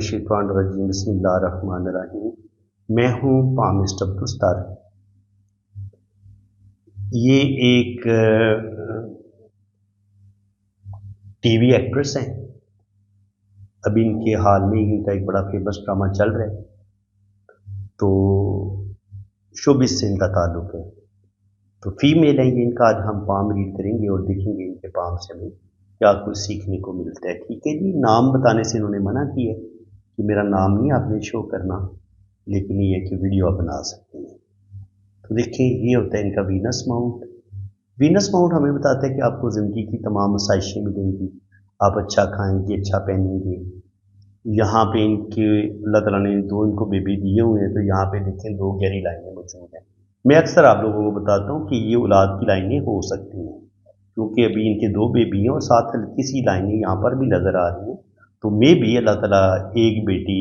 शैतानिर्रजीम बिस्मिल्लाहिर्रहमानिर्रहीम। मैं हूँ पामिस्ट अब्दुस्तार। ये एक टीवी एक्ट्रेस हैं। अभी इनके हाल में इनका एक बड़ा फेमस ड्रामा चल रहा है, तो शोबिस से इनका ताल्लुक है। तो फीमेल है ये। इनका आज हम पाम रीड करेंगे और देखेंगे इनके पाम से हमें क्या कुछ सीखने को मिलता है। ठीक है जी। नाम बताने से इन्होंने मना किया कि मेरा नाम नहीं आपने शो करना, लेकिन ये है कि वीडियो आप बना सकते हैं। तो देखिए, ये होता है इनका वीनस माउंट। वीनस माउंट हमें बताता है कि आपको ज़िंदगी की तमाम आसाइशें मिलेंगी, आप अच्छा खाएंगे, अच्छा पहनेंगे। यहाँ पे इनके अल्लाह ताला ने दो इनको बेबी दिए हुए हैं, तो यहाँ पे देखें दो गहरी लाइनें मौजूद हैं। मैं अक्सर आप लोगों को बताता हूँ कि ये औलाद की लाइनें हो सकती हैं, क्योंकि अभी इनके दो बेबी हैं और साथ हल्की सी लाइनें यहाँ पर भी नज़र आ रही हैं। तो मे भी अल्लाह ताला एक बेटी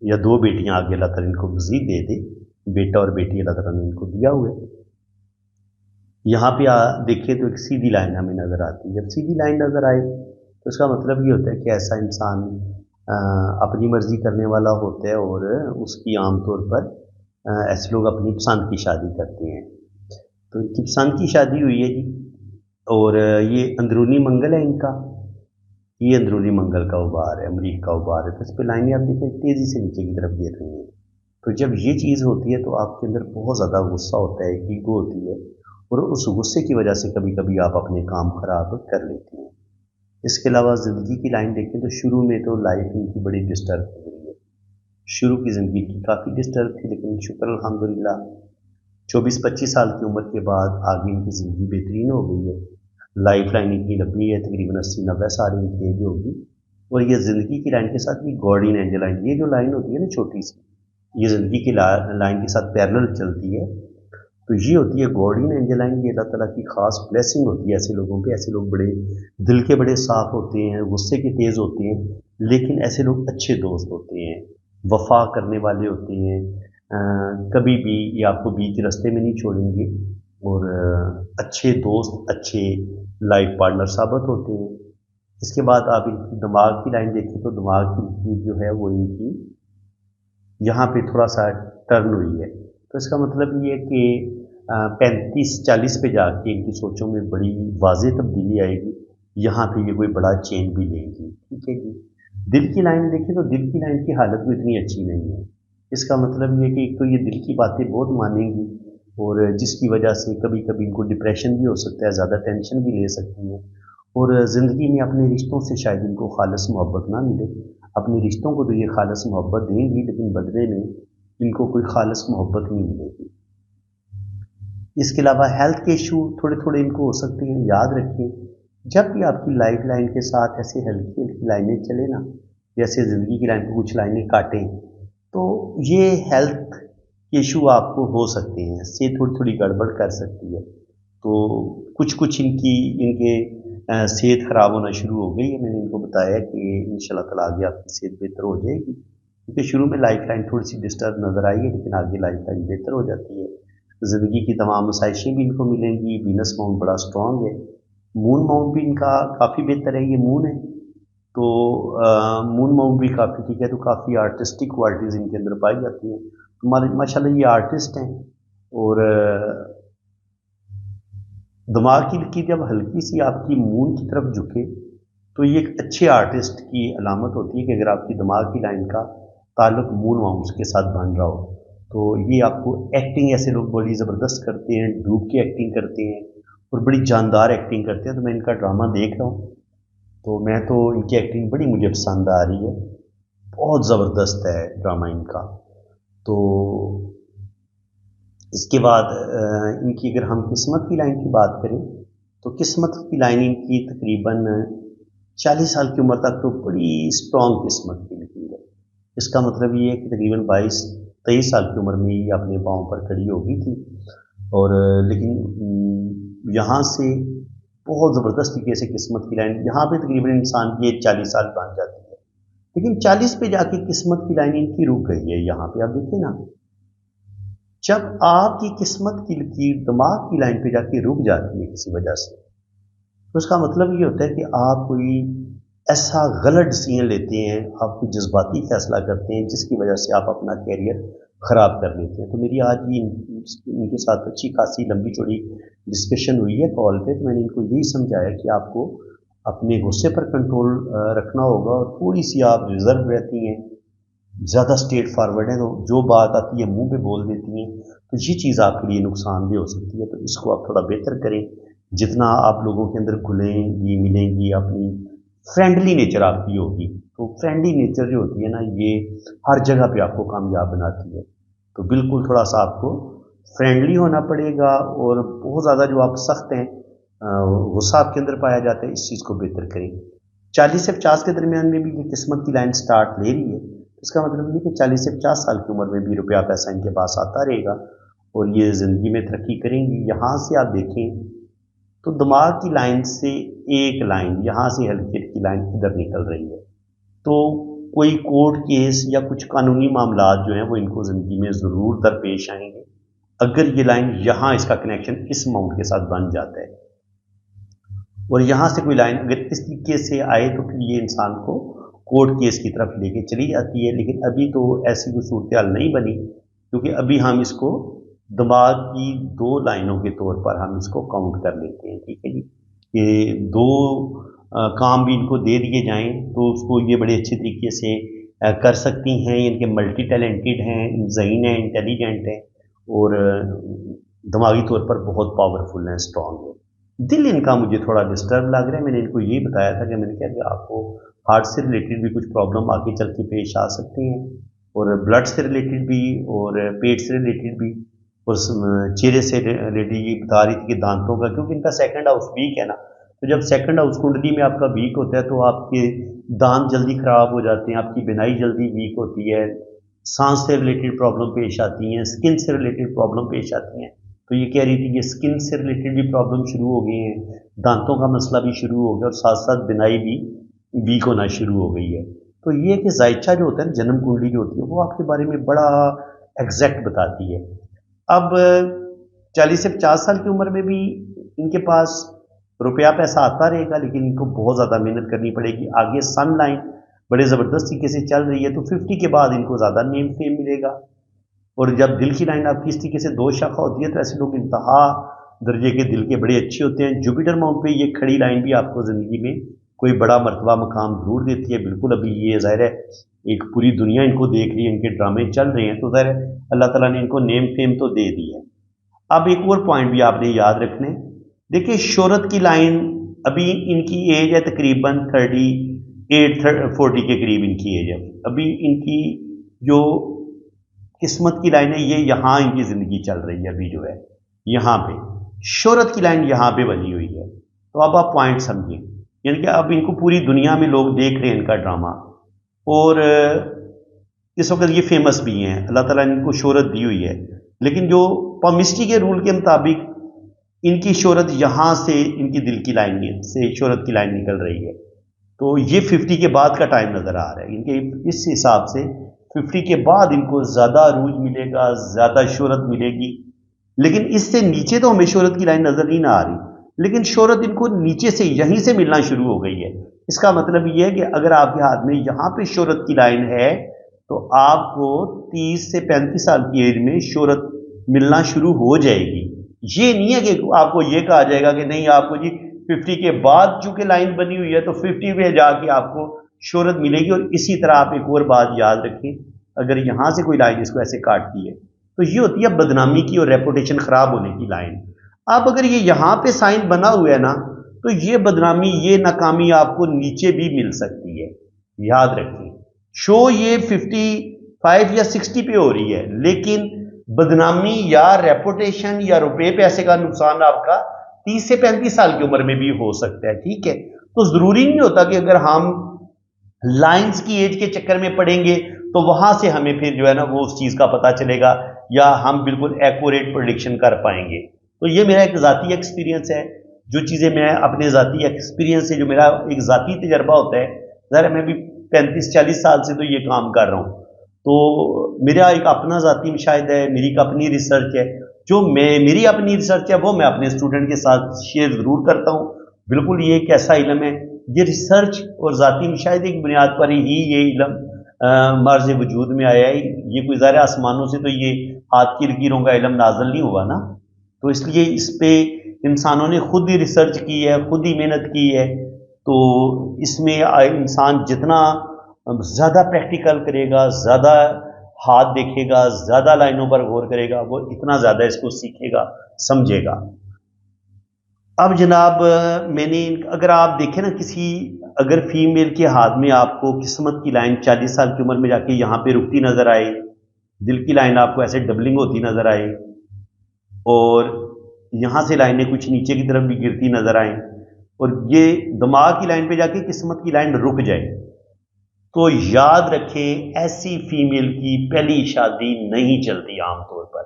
या दो बेटियाँ आगे अल्लाह ताला इनको मज़ीद दे दे। बेटा और बेटी अल्लाह ताला ने इनको दिया हुआ है। यहाँ पे देखिए तो एक सीधी लाइन हमें नज़र आती है। जब सीधी लाइन नज़र आए तो इसका मतलब ये होता है कि ऐसा इंसान अपनी मर्ज़ी करने वाला होता है, और उसकी आमतौर पर ऐसे लोग अपनी पसंद की शादी करते हैं। तो इनकी पसंद की शादी हुई है जी, और ये अंदरूनी मंगल है इनका। ये अंदरूनी मंगल का उबार है, अमरीक का उबार है। तो इस पर लाइनें आप देखिए तेज़ी से नीचे की तरफ गिर रही हैं। तो जब ये चीज़ होती है तो आपके अंदर बहुत ज़्यादा गुस्सा होता है, ईगो होती है, और उस गुस्से की वजह से कभी कभी आप अपने काम खराब कर लेते हैं। इसके अलावा ज़िंदगी की लाइन देखें तो शुरू में तो लाइफ इनकी बड़ी डिस्टर्ब हो गई है। शुरू की ज़िंदगी की काफ़ी डिस्टर्ब थी, लेकिन शुक्र अल्हम्दुलिल्लाह 24-25 साल की उम्र के बाद आगे इनकी ज़िंदगी बेहतरीन हो गई है। लाइफ लाइन इतनी लंबी है, तकरीबन 80-90 साल इनकी एज होगी। और ये ज़िंदगी की लाइन के साथ ये गार्डियन एंजल लाइन, ये जो लाइन होती है ना छोटी सी, ये ज़िंदगी की लाइन के साथ पैरेलल चलती है। तो ये होती है गार्डियन एंजल लाइन। ये अल्लाह ताला की ख़ास ब्लेसिंग होती है ऐसे लोगों पे। ऐसे लोग बड़े दिल के बड़े साफ़ होते हैं, गुस्से के तेज़ होते हैं, लेकिन ऐसे लोग अच्छे दोस्त होते हैं, वफ़ा करने वाले होते हैं। कभी भी ये आपको बीच रास्ते में नहीं छोड़ेंगे, और अच्छे दोस्त, अच्छे लाइफ पार्टनर साबित होते हैं। इसके बाद आप इनकी दिमाग की लाइन देखें तो दिमाग की जो है वो इनकी यहाँ पे थोड़ा सा टर्न हुई है। तो इसका मतलब ये है कि 35-40 पे जाके इनकी सोचों में बड़ी वाज़ेह तब्दीली आएगी। यहाँ पे ये कोई बड़ा चेंज भी लेंगी। ठीक है जी। दिल की लाइन देखें तो दिल की लाइन की हालत भी इतनी अच्छी नहीं है। इसका मतलब ये कि एक तो ये दिल की बातें बहुत मानेंगी, और जिसकी वजह से कभी कभी इनको डिप्रेशन भी हो सकता है, ज़्यादा टेंशन भी ले सकती हैं, और ज़िंदगी में अपने रिश्तों से शायद इनको खालिस मोहब्बत ना मिले। अपने रिश्तों को तो ये खालिस मोहब्बत देंगी, लेकिन बदले में इनको कोई खालिस मोहब्बत नहीं मिलेगी। इसके अलावा हेल्थ के इशू थोड़े थोड़े इनको हो सकते हैं। याद रखिए, जब भी आपकी लाइफ लाइन के साथ ऐसे हल्की हल्की लाइनें चले ना, जैसे ज़िंदगी की लाइन पर कुछ लाइनें काटें, तो ये हेल्थ के इशू आपको हो सकते हैं, इससे थोड़ी थोड़ी गड़बड़ कर सकती है। तो कुछ कुछ इनके सेहत ख़राब होना शुरू हो गई है। मैंने इनको बताया कि इंशाल्लाह ताला आगे आपकी सेहत बेहतर हो जाएगी, क्योंकि शुरू में लाइफ लाइन थोड़ी सी डिस्टर्ब नज़र आई है, लेकिन आगे लाइफ लाइन बेहतर हो जाती है। ज़िंदगी की तमाम आसाइशें भी इनको मिलेंगी। वीनस माउंट बड़ा स्ट्रॉन्ग है। मून माउंट भी इनका काफ़ी बेहतर है। ये मून है, तो मून माउंट भी काफ़ी ठीक है। तो काफ़ी आर्टिस्टिक क्वालिटीज़ इनके अंदर पाई जाती हैं। तो माशाल्लाह ये आर्टिस्ट हैं, और दिमाग की जब हल्की सी आपकी मून की तरफ झुके तो ये एक अच्छे आर्टिस्ट की अलामत होती है, कि अगर आपकी दिमाग की लाइन का ताल्लुक मून माउंट्स के साथ बन रहा हो, तो ये आपको एक्टिंग, ऐसे लोग बड़ी ज़बरदस्त करते हैं, डूब के एक्टिंग करते हैं और बड़ी जानदार एक्टिंग करते हैं। तो मैं इनका ड्रामा देख रहा हूँ, तो मैं तो इनकी एक्टिंग बड़ी मुझे पसंद आ रही है। बहुत ज़बरदस्त है ड्रामा इनका। तो इसके बाद इनकी अगर हम किस्मत की लाइन की बात करें, तो किस्मत की लाइन इनकी तकरीबन 40 साल की उम्र तक तो बड़ी स्ट्रॉन्ग किस्मत की निकली है। इसका मतलब ये है कि तकरीबन 22-23 साल की उम्र में ये अपने पाँव पर खड़ी हो गई थी, और लेकिन यहाँ से बहुत ज़बरदस्त तरीके से किस्मत की लाइन, यहाँ पे तकरीबन इंसान की एज 40 साल बन जाती है, लेकिन 40 पे जाके किस्मत की लाइन इनकी रुक गई है। यहाँ पे आप देखिए ना, जब आपकी किस्मत की लकीर दिमाग की लाइन पे जाके रुक जाती है किसी वजह से, तो उसका मतलब ये होता है कि आप कोई ऐसा गलत डिसीजन लेते हैं, आप कोई जज्बाती फैसला करते हैं जिसकी वजह से आप अपना कैरियर ख़राब कर लेते हैं। तो मेरी आज ही इनके साथ अच्छी खासी लंबी चौड़ी डिस्कशन हुई है कॉल पे, तो मैंने इनको यही समझाया कि आपको अपने गुस्से पर कंट्रोल रखना होगा और थोड़ी सी आप रिजर्व रहती हैं, ज़्यादा स्ट्रेट फॉरवर्ड है, तो जो बात आती है मुंह पे बोल देती हैं, तो ये चीज़ आपके लिए नुकसानदेह हो सकती है। तो इसको आप थोड़ा बेहतर करें। जितना आप लोगों के अंदर घुलेंगी मिलेंगी, अपनी फ्रेंडली नेचर आपकी होगी, तो फ्रेंडली नेचर जो होती है ना, ये हर जगह पे आपको कामयाब बनाती है। तो बिल्कुल थोड़ा सा आपको फ्रेंडली होना पड़ेगा, और बहुत ज़्यादा जो आप सख्त हैं, गुस्सा आपके अंदर पाया जाता है, इस चीज़ को बेहतर करें। 40 से 50 के दरमियान में भी ये किस्मत की लाइन स्टार्ट ले रही है। इसका मतलब ये कि 40 से 50 साल की उम्र में भी रुपया पैसा इनके पास आता रहेगा और ये ज़िंदगी में तरक्की करेंगी। यहाँ से आप देखें तो दिमाग की लाइन से एक लाइन, यहाँ से हल्की की लाइन इधर निकल रही है। तो कोई कोर्ट केस या कुछ कानूनी मामलात जो हैं वो इनको ज़िंदगी में ज़रूर दरपेश आएंगे अगर ये लाइन यहाँ, इसका कनेक्शन इस अमाउंट के साथ बन जाता है। और यहाँ से कोई लाइन अगर इस तरीके से आए तो फिर ये इंसान को कोर्ट केस की तरफ लेके चली जाती है। लेकिन अभी तो ऐसी कोई सूरत हाल नहीं बनी, क्योंकि अभी हम इसको दिमाग की दो लाइनों के तौर पर हम इसको काउंट कर लेते हैं। ठीक है जी, कि दो काम भी इनको दे दिए जाएं तो उसको ये बड़े अच्छे तरीके से कर सकती हैं। इनके मल्टी टैलेंटेड हैं, ज़हीन हैं, इंटेलिजेंट हैं और दिमागी तौर पर बहुत पावरफुल हैं, स्ट्रॉन्ग है। दिल इनका मुझे थोड़ा डिस्टर्ब लग रहा है। मैंने इनको ये बताया था कि मैंने कहा कि आपको हार्ट से रिलेटेड भी कुछ प्रॉब्लम आगे चल के पेश आ सकती हैं, और ब्लड से रिलेटेड भी, और पेट से रिलेटेड भी, और चेहरे से रिलेटेड ये बता रही थी कि दांतों का, क्योंकि इनका सेकंड हाउस वीक है ना। तो जब सेकंड हाउस कुंडली में आपका वीक होता है तो आपके दांत जल्दी ख़राब हो जाते हैं, आपकी बिनाई जल्दी वीक होती है, सांस से रिलेटेड प्रॉब्लम पेश आती हैं, स्किन से रिलेटेड प्रॉब्लम पेश आती हैं। तो ये कह रही थी कि स्किन से रिलेटेड भी प्रॉब्लम शुरू हो गई हैं, दांतों का मसला भी शुरू हो गया और साथ साथ बिनाई भी वीक होना शुरू हो गई है। तो ये कि जायचा जो होता है, जन्म कुंडली जो होती है, वो आपके बारे में बड़ा एग्जैक्ट बताती है। अब 40 से 50 साल की उम्र में भी इनके पास रुपया पैसा आता रहेगा, लेकिन इनको बहुत ज़्यादा मेहनत करनी पड़ेगी। आगे सन लाइन बड़े ज़बरदस्त तरीके से चल रही है, तो 50 के बाद इनको ज़्यादा नेम फेम मिलेगा। और जब दिल की लाइन आपकी इस तरीके से दो शाखा होती है तो ऐसे लोग इंतहा दर्जे के दिल के बड़े अच्छे होते हैं। जुपिटर माउंट पे ये खड़ी लाइन भी आपको ज़िंदगी में कोई बड़ा मर्तबा मकाम जरूर देती है। बिल्कुल अभी ये ज़ाहिर है एक पूरी दुनिया इनको देख रही है, इनके ड्रामे चल रहे हैं, तो ज़ाहिर है अल्लाह ताला ने इनको नेम फेम तो दे दी है। अब एक और पॉइंट भी आपने याद रखने, देखिए शोहरत की लाइन, अभी इनकी एज है तकरीबन 38-40 के करीब इनकी एज है। अभी इनकी जो किस्मत की लाइन है ये यहाँ इनकी ज़िंदगी चल रही है, अभी जो है यहाँ पे शोहरत की लाइन यहाँ पे बनी हुई है। तो अब आप पॉइंट समझें, यानी कि अब इनको पूरी दुनिया में लोग देख रहे हैं इनका ड्रामा, और इस वक्त ये फेमस भी हैं, अल्लाह ताला ने इनको शोहरत दी हुई है। लेकिन जो पॉमिस्ट्री के रूल के मुताबिक इनकी शोहरत यहाँ से, इनकी दिल की लाइन से शोहरत की लाइन निकल रही है। तो ये 50 के बाद का टाइम नज़र आ रहा है इनके, इस हिसाब से 50 के बाद इनको ज़्यादा अरूज मिलेगा, ज़्यादा शोहरत मिलेगी। लेकिन इससे नीचे तो हमें शोहरत की लाइन नज़र नहीं आ रही, लेकिन शोहरत इनको नीचे से यहीं से मिलना शुरू हो गई है। इसका मतलब ये है कि अगर आपके हाथ में यहाँ पे शोहरत की लाइन है तो आपको 30 से 35 साल की एज में शोहरत मिलना शुरू हो जाएगी। ये नहीं है कि आपको ये कहा जाएगा कि नहीं आपको जी 50 के बाद चूंकि लाइन बनी हुई है तो 50 में जाके आपको शोहरत मिलेगी। और इसी तरह आप एक और बात याद रखें, अगर यहाँ से कोई लाइन इसको ऐसे काटती है तो ये होती है बदनामी की और रेपुटेशन खराब होने की लाइन। अब अगर ये यहाँ पे साइन बना हुआ है ना, तो ये बदनामी, ये नाकामी आपको नीचे भी मिल सकती है, याद रखें। शो ये 55 या 60 पे हो रही है, लेकिन बदनामी या रेपुटेशन या रुपए पैसे का नुकसान आपका 30 से 35 साल की उम्र में भी हो सकता है। ठीक है, तो जरूरी नहीं होता कि अगर हम लाइंस की एज के चक्कर में पड़ेंगे तो वहां से हमें फिर जो है ना वो उस चीज का पता चलेगा या हम बिल्कुल एक्यूरेट प्रेडिक्शन कर पाएंगे। तो ये मेरा एक ज़ाती एक्सपीरियंस है, जो चीज़ें मैं अपने ज़ाती एक्सपीरियंस से, जो मेरा एक ज़ाती तजर्बा होता है, ज़रा मैं भी 35-40 साल से तो ये काम कर रहा हूँ, تو میرا ایک اپنا ذاتی مشاہدہ ہے، میری ایک اپنی ریسرچ ہے، جو میری اپنی ریسرچ ہے وہ میں اپنے اسٹوڈنٹ کے ساتھ شیئر ضرور کرتا ہوں۔ بالکل یہ ایک ایسا علم ہے، یہ ریسرچ اور ذاتی مشاہدے کی بنیاد پر ہی یہ علم مرز وجود میں آیا ہے۔ یہ کوئی ظاہر آسمانوں سے تو یہ ہاتھ کی لکیروں کا علم نازل نہیں ہوا نا، تو اس لیے اس پہ انسانوں نے خود ہی ریسرچ کی ہے، خود ہی محنت کی ہے۔ تو اس میں انسان جتنا زیادہ پریکٹیکل کرے گا، زیادہ ہاتھ دیکھے گا، زیادہ لائنوں پر غور کرے گا، وہ اتنا زیادہ اس کو سیکھے گا، سمجھے گا۔ اب جناب میں نے اگر آپ دیکھیں نا اگر فیمیل کے ہاتھ میں آپ کو قسمت کی لائن 40 سال کی عمر میں جا کے یہاں پہ رکتی نظر آئے، دل کی لائن آپ کو ایسے ڈبلنگ ہوتی نظر آئے، اور یہاں سے لائنیں کچھ نیچے کی طرف بھی گرتی نظر آئیں، اور یہ دماغ کی لائن پہ جا کے قسمت کی لائن رک جائے، تو یاد رکھیں ایسی فیمیل کی پہلی شادی نہیں چلتی۔ عام طور پر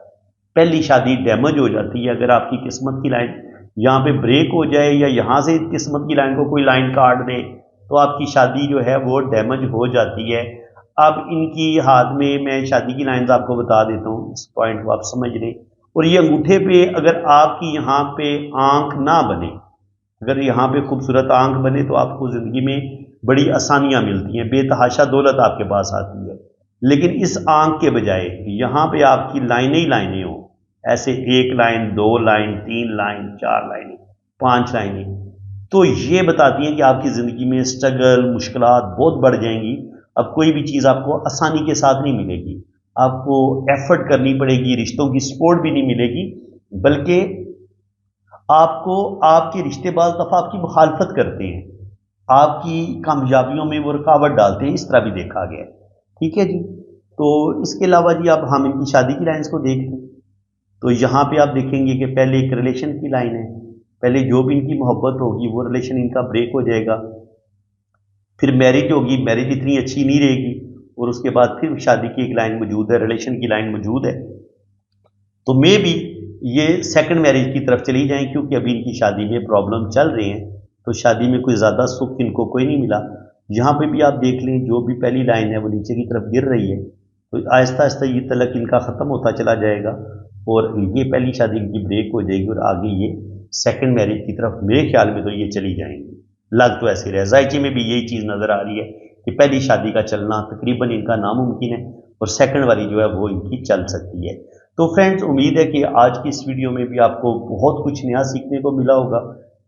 پہلی شادی ڈیمیج ہو جاتی ہے۔ اگر آپ کی قسمت کی لائن یہاں پہ بریک ہو جائے یا یہاں سے قسمت کی لائن کو کوئی لائن کاٹ دے تو آپ کی شادی جو ہے وہ ڈیمیج ہو جاتی ہے۔ اب ان کی ہاتھ میں شادی کی لائنز آپ کو بتا دیتا ہوں، اس پوائنٹ کو آپ سمجھ لیں۔ اور یہ انگوٹھے پہ اگر آپ کی یہاں پہ آنکھ نہ بنے، اگر یہاں پہ خوبصورت آنکھ بنے تو آپ کو زندگی میں بڑی آسانیاں ملتی ہیں، بے تحاشا دولت آپ کے پاس آتی ہے۔ لیکن اس آنکھ کے بجائے یہاں پہ آپ کی لائنیں ہی لائنیں ہوں، ایسے 1 لائن 2 لائن 3 لائن 4 لائنیں 5 لائنیں، تو یہ بتاتی ہیں کہ آپ کی زندگی میں سٹرگل مشکلات بہت بڑھ جائیں گی۔ اب کوئی بھی چیز آپ کو آسانی کے ساتھ نہیں ملے گی، آپ کو ایفرٹ کرنی پڑے گی، رشتوں کی سپورٹ بھی نہیں ملے گی، بلکہ آپ کو آپ کے رشتے بعض دفعہ آپ کی مخالفت کرتے ہیں، آپ کی کامیابیوں میں وہ رکاوٹ ڈالتے ہیں، اس طرح بھی دیکھا گیا ہے۔ ٹھیک ہے جی، تو اس کے علاوہ جی اب ہم ان کی شادی کی لائنز کو دیکھ لیں تو یہاں پہ آپ دیکھیں گے کہ پہلے ایک ریلیشن کی لائن ہے، پہلے جو بھی ان کی محبت ہوگی وہ ریلیشن ان کا بریک ہو جائے گا، پھر میرج ہوگی، میرج اتنی اچھی نہیں رہے گی، اور اس کے بعد پھر شادی کی ایک لائن موجود ہے، ریلیشن کی لائن موجود ہے، تو میں بھی یہ سیکنڈ میرج کی طرف چلی جائیں، کیونکہ ابھی ان کی شادی میں پرابلم چل رہے ہیں، تو شادی میں کوئی زیادہ سکھ ان کو کوئی نہیں ملا۔ یہاں پہ بھی آپ دیکھ لیں جو بھی پہلی لائن ہے وہ نیچے کی طرف گر رہی ہے، تو آہستہ آہستہ یہ تعلق ان کا ختم ہوتا چلا جائے گا، اور یہ پہلی شادی ان کی بریک ہو جائے گی، اور آگے یہ سیکنڈ میرج کی طرف میرے خیال میں تو یہ چلی جائیں گی۔ لگ تو ایسے رہے، ذائقے میں بھی یہی چیز نظر آ رہی ہے کہ پہلی شادی کا چلنا تقریباً ان کا ناممکن ہے، اور سیکنڈ والی جو ہے وہ ان کی چل سکتی ہے۔ تو فرینڈز امید ہے کہ آج کی اس ویڈیو میں بھی آپ کو بہت کچھ نیا سیکھنے کو ملا ہوگا۔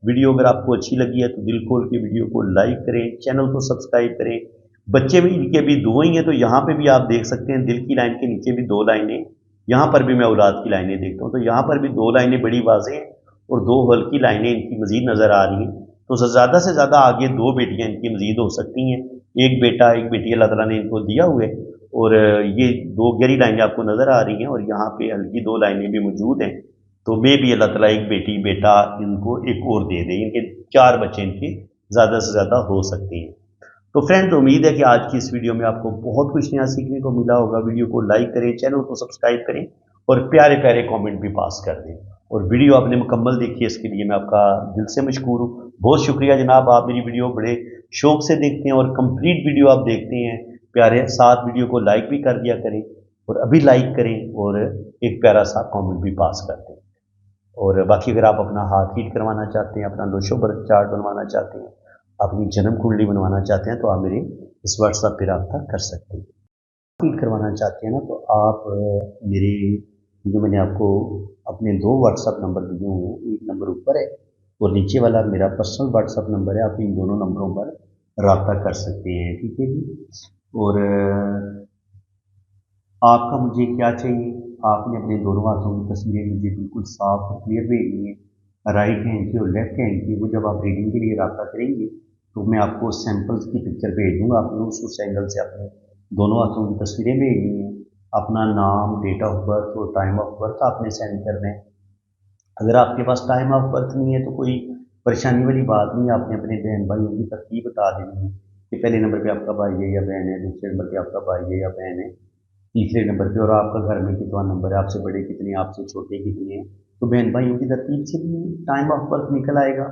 ویڈیو اگر آپ کو اچھی لگی ہے تو دل کھول کے ویڈیو کو لائک کریں، چینل کو سبسکرائب کریں۔ بچے بھی ان کے بھی 2 ہی ہیں، تو یہاں پہ بھی آپ دیکھ سکتے ہیں دل کی لائن کے نیچے بھی 2 لائنیں، یہاں پر بھی میں اولاد کی لائنیں دیکھتا ہوں، تو یہاں پر بھی 2 لائنیں بڑی واضح ہیں، اور 2 ہلکی لائنیں ان کی مزید نظر آ رہی ہیں، تو زیادہ سے زیادہ آگے 2 بیٹیاں ان کی مزید ہو سکتی ہیں، ایک بیٹا ایک بیٹی اللہ تعالیٰ نے ان کو دیا ہوئے، اور یہ 2 گہری لائنیں آپ کو نظر آ رہی ہیں، اور یہاں پہ ہلکی 2 لائنیں بھی موجود ہیں، تو میں بھی اللہ تعالیٰ ایک بیٹی بیٹا ان کو ایک اور دے دے، ان کے 4 بچے ان کے زیادہ سے زیادہ ہو سکتے ہیں۔ تو فرینڈ امید ہے کہ آج کی اس ویڈیو میں آپ کو بہت کچھ نیا سیکھنے کو ملا ہوگا۔ ویڈیو کو لائک کریں، چینل کو سبسکرائب کریں، اور پیارے پیارے کامنٹ بھی پاس کر دیں، اور ویڈیو آپ نے مکمل دیکھی ہے اس کے لیے میں آپ کا دل سے مشکور ہوں۔ بہت شکریہ جناب، آپ میری ویڈیو بڑے شوق سے دیکھتے ہیں اور کمپلیٹ ویڈیو آپ دیکھتے ہیں پیارے، ساتھ ویڈیو کو لائک بھی کر دیا کریں، اور ابھی لائک کریں اور ایک پیارا سا کامنٹ بھی پاس کر دیں۔ اور باقی اگر آپ اپنا ہاتھ ہیٹ کروانا چاہتے ہیں، اپنا لوشو برتھ چارٹ بنوانا چاہتے ہیں، اپنی جنم کنڈلی بنوانا چاہتے ہیں، تو آپ میرے اس واٹس ایپ پہ رابطہ کر سکتے ہیں۔ ہیٹ کروانا چاہتے ہیں نا تو آپ میرے جو میں نے آپ کو اپنے 2 واٹس ایپ نمبر دیے ہوئے ہیں، ایک نمبر اوپر ہے اور نیچے والا میرا پرسنل واٹس ایپ نمبر ہے، آپ ان دونوں نمبروں پر رابطہ کر سکتے ہیں۔ ٹھیک ہے جی، اور آپ کا مجھے کیا چاہیے، آپ نے اپنے دونوں ہاتھوں کی تصویریں مجھے بالکل صاف اور کلیئر بھیجنی ہے، رائٹ ہینڈ کی اور لیفٹ ہینڈ کی۔ وہ جب آپ ریڈنگ کے لیے رابطہ کریں گے تو میں آپ کو سیمپلز کی پکچر بھیج دوں گا، آپ نے اس اینگل سے اپنے دونوں ہاتھوں کی تصویریں بھیجنی ہیں، اپنا نام، ڈیٹ آف برتھ اور ٹائم آف برتھ آپ نے سینڈ کرنا ہے۔ اگر آپ کے پاس ٹائم آف برتھ نہیں ہے تو کوئی پریشانی والی بات نہیں، آپ نے اپنے بہن بھائیوں کی ترتیب بتا دینی ہے کہ پہلے نمبر پہ آپ کا بھائی ہے یا بہن ہے، دوسرے نمبر پہ آپ کا بھائی ہے یا بہن ہے، تیسرے نمبر پہ، اور آپ کا گھر میں کتنا نمبر ہے، آپ سے بڑے کتنے، آپ سے چھوٹے کتنے ہیں، تو بہن بھائیوں کی ترتیب سے بھی ٹائم آف برتھ نکل آئے گا۔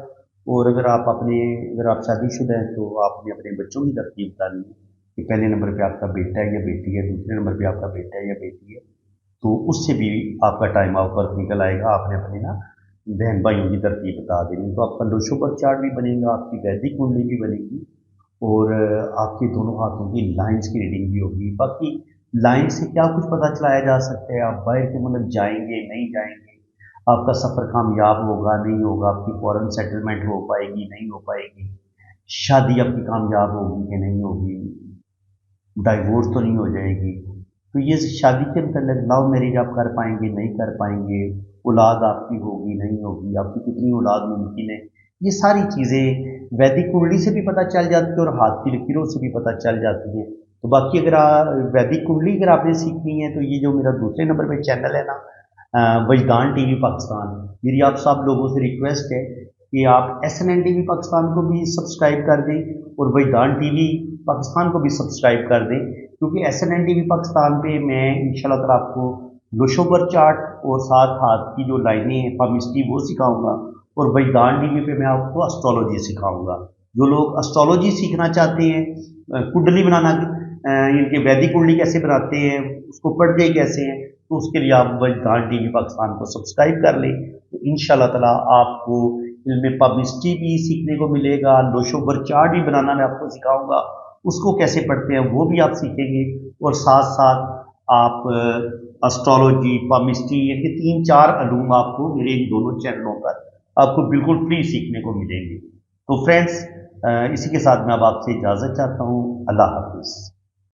اور اگر آپ شادی شدہ ہیں تو آپ نے اپنے بچوں کی ترتیب ڈالنی ہے، कि पहले नंबर पे आपका बेटा है या बेटी है, दूसरे नंबर पे आपका बेटा है या बेटी है, तो उससे भी आपका टाइम ऑफ वर्क निकल आएगा। आपने अपने ना बहन भाइयों की तरतीब बता देनी, तो आपका नोशो बर्थ चार्ट भी बनेगा, आपकी वैदिक कुंडली भी बनेगी, और आपके दोनों हाथों की लाइंस की रीडिंग भी होगी। बाकी लाइन से क्या कुछ पता चलाया जा सकता है, आप बाहर के मुल्क जाएंगे नहीं जाएंगे, आपका सफ़र कामयाब होगा नहीं होगा, आपकी फॉरेन सेटलमेंट हो पाएगी नहीं हो पाएगी, शादी आपकी कामयाब होगी कि नहीं होगी, डाइवोर्स तो नहीं हो जाएगी, तो ये शादी के मतलब लव मैरिज आप कर पाएंगे नहीं कर पाएंगे, औलाद आपकी होगी नहीं होगी, आपकी कितनी औलाद मुमकिन है, ये सारी चीज़ें वैदिक कुंडली से भी पता चल जाती है और हाथ की लकीरों से भी पता चल जाती हैं। तो बाकी अगर वैदिक कुंडली अगर आपने सीखनी है तो ये जो मेरा दूसरे नंबर पे चैनल है ना, वजदान टीवी पाकिस्तान, मेरी आप सब लोगों से रिक्वेस्ट है कि आप SNN टीवी पाकिस्तान को भी सब्सक्राइब कर दें और वजदान टीवी पाकिस्तान को भी सब्सक्राइब कर दें, क्योंकि SNN टीवी पाकिस्तान पे मैं इंशाल्लाह ताला आपको नोशो बर्थ चार्ट और साथ हाथ की जो लाइनें हैं पामिस्ट्री वो सिखाऊंगा, और वजदान टीवी पे मैं आपको एस्ट्रोलॉजी सिखाऊंगा। जो लोग एस्ट्रोलॉजी सीखना चाहते हैं, कुंडली बनाना, इनके वैदिक कुंडली कैसे बनाते हैं, उसको पढ़ते कैसे हैं, तो उसके लिए आप वजदान टीवी पाकिस्तान को सब्सक्राइब कर लें, तो इंशाल्लाह ताला आपको इनमें पामिस्ट्री भी सीखने को मिलेगा, नोशो बर्थ चार्ट भी बनाना मैं आपको सिखाऊंगा, उसको कैसे पढ़ते हैं वो भी आप सीखेंगे, और साथ साथ आप एस्ट्रोलॉजी पामिस्ट्री ये 3-4 अलूम आपको मेरे इन दोनों चैनलों पर आपको बिल्कुल फ्री सीखने को मिलेंगे। तो फ्रेंड्स, इसी के साथ मैं अब आपसे इजाज़त चाहता हूँ। अल्लाह हाफिज़।